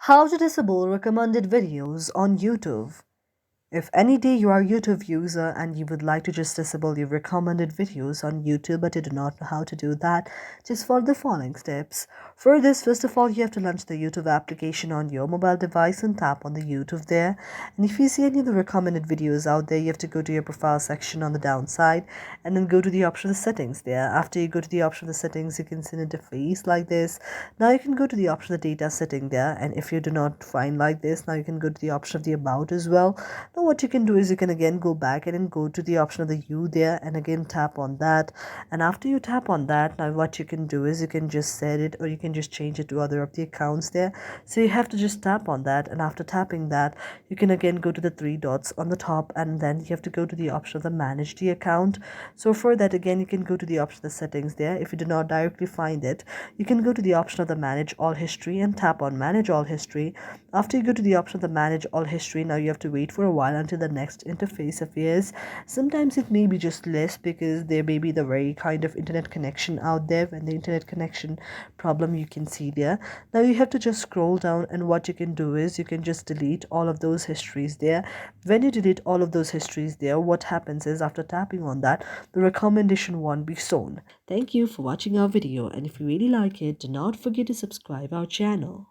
How to disable recommended videos on YouTube. If any day you are a YouTube user and you would like to just disable your recommended videos on YouTube but you do not know how to do that, just follow the following steps. For this, first of all, you have to launch the YouTube application on your mobile device and tap on the YouTube there. And if you see any of the recommended videos out there, you have to go to your profile section on the downside and then go to the option of the settings there. After you go to the option of the settings, you can see an interface like this. Now you can go to the option of the data setting there, and if you do not find like this, now you can go to the option of the about as well. Now what you can do is you can again go back and then go to the option of the you there and again tap on that. And after you tap on that, now what you can do is you can just set it or you can just change it to other of the accounts there. So you have to just tap on that, and after tapping that, you can again go to the three dots on the top, and then you have to go to the option of the manage the account. So for that, again, you can go to the option of the settings there. If you do not directly find it, you can go to the option of the manage all history and tap on manage all history. After you go to the option of the manage all history, now you have to wait for a while until the next interface appears. Sometimes it may be just less because there may be the very kind of internet connection out there. When the internet connection problem you can see there, now you have to just scroll down, and what you can do is you can just delete all of those histories there. When you delete all of those histories there, what happens is after tapping on that, the recommendation won't be shown. Thank you for watching our video, and if you really like it, do not forget to subscribe our channel.